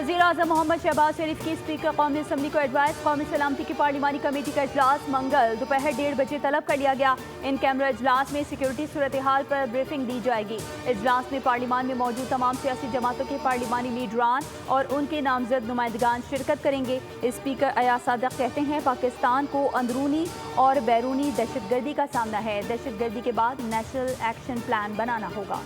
वज़ीर आज़म मोहम्मद शहबाज शरीफ की स्पीकर कौमी असम्बली को एडवाइस। कौमी सलामती की पार्लिमानी कमेटी का इजलास मंगल दोपहर 1:30 बजे तलब कर लिया गया। इन कैमरा इजलास में सिक्योरिटी सूरत हाल पर ब्रीफिंग दी जाएगी। इजलास में पार्लिमान में मौजूद तमाम सियासी जमातों के पार्लिमानी लीडरान और उनके नामजद नुमाइंदगान शिरकत करेंगे। स्पीकर अयाज सादिक कहते हैं पाकिस्तान को अंदरूनी और बैरूनी दहशतगर्दी का सामना है। दहशतगर्दी के बाद नेशनल एक्शन प्लान बनाना होगा।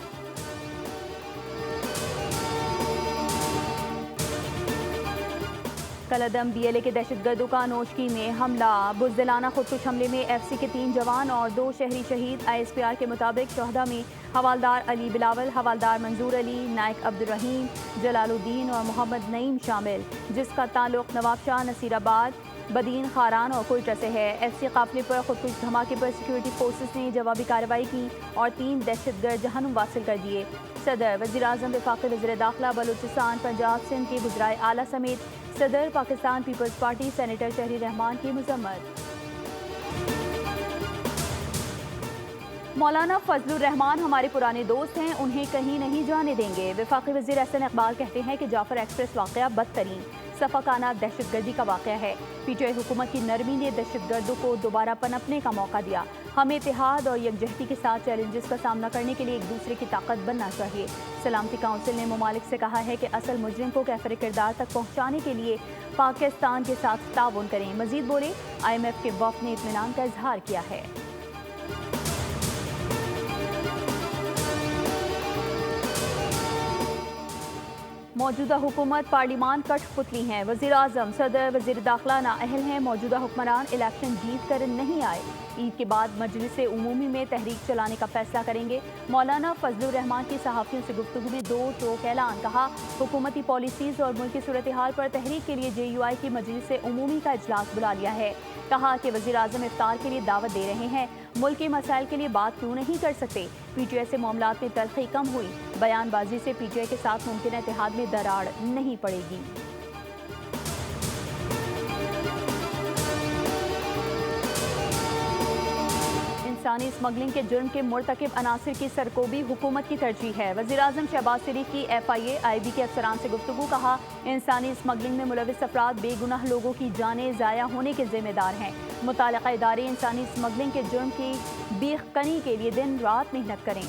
कलअदम DLA के दहशतगर्दों का नोशकी में हमला। बुज़दिलाना खुदकुश हमले में FC के 3 जवान और 2 शहरी शहीद। ISPR के मुताबिक शहदा में हवालदार अली बिलावल, हवालदार मंजूर अली, नायक अब्दुल रहीम, जलालुद्दीन और मोहम्मद नईम शामिल, जिसका ताल्लुक नवाबशाह, नसीराबाद, बदीन खारान और कोयटा से है। FC काफिले पर खुदकुश धमाके पर सिक्योरिटी फोर्सेस ने जवाबी कार्रवाई की और 3 दहशतगर्द जहन्नुम वासिल कर दिए। सदर, वज़ीर आज़म, वफाकी वज़ीर दाखिला, बलूचिस्तान, पंजाब, सिंध के वज़राए आला समेत सदर पाकिस्तान पीपल्स पार्टी सेनेटर शहरी रहमान की मजम्मत। मौलाना फजलुर रहमान हमारे पुराने दोस्त हैं, उन्हें कहीं नहीं जाने देंगे। वफाकी वज़ीर एहसन इकबाल कहते हैं कि जाफर एक्सप्रेस वाक़या बदतरीन सफ़ाकाना दहशतगर्दी का वाक़या है। PTI हुकूमत की नरमी ने दहशतगर्दों को दोबारा पनपने का मौका दिया। हमें इत्तेहाद और यकजहती के साथ चैलेंजेस का सामना करने के लिए एक दूसरे की ताकत बनना चाहिए। सलामती काउंसिल ने ममालिक से कहा है कि असल मुजरिम को कैफर किरदार तक पहुँचाने के लिए पाकिस्तान के साथ ताउन करें। मजीद बोले, IMF के वफ़द ने इत्मीनान का इजहार किया है। मौजूदा हुकूमत पार्लिमान कठपुतली हैं। वज़ीर आज़म, सदर, वज़ीर दाखिला नाअहल हैं। मौजूदा हुक्मरान इलेक्शन जीत कर नहीं आए। ईद के बाद मजलिस उमूमी में तहरीक चलाने का फैसला करेंगे। मौलाना फजलुर रहमान की सहाफ़ियों से गुफ्तगू में 2 टोक ऐलान। कहा, हुकूमती पॉलिसीज़ और मुल्क की सूरत हाल पर तहरीक के लिए JUI की मजलिस उमूमी का इजलास बुला लिया है। कहा कि वज़ीर आज़म इफ्तार के लिए दावत दे रहे हैं, मुल्क के मसाइल के लिए बात क्यों नहीं कर सकते। PTI से मामलात में तलखी कम हुई। बयानबाजी से PTI के साथ मुमकिन इत्तेहाद में दरार नहीं पड़ेगी। इंसानी स्मगलिंग के जुर्म के मुर्तकिब अनासिर की सरकोबी हुकूमत की तरजीह है। वज़ीर आज़म शहबाज शरीफ की FIA IB के अफसरान से गुफ्तगू। कहा, इंसानी स्मगलिंग में मुलविस अफराद बेगुनाह लोगों की जानें ज़ाया होने के ज़िम्मेदार हैं। मुताल्लिक़ा इदारे इंसानी स्मगलिंग के जुर्म की बीख कनी के लिए दिन रात मेहनत करें।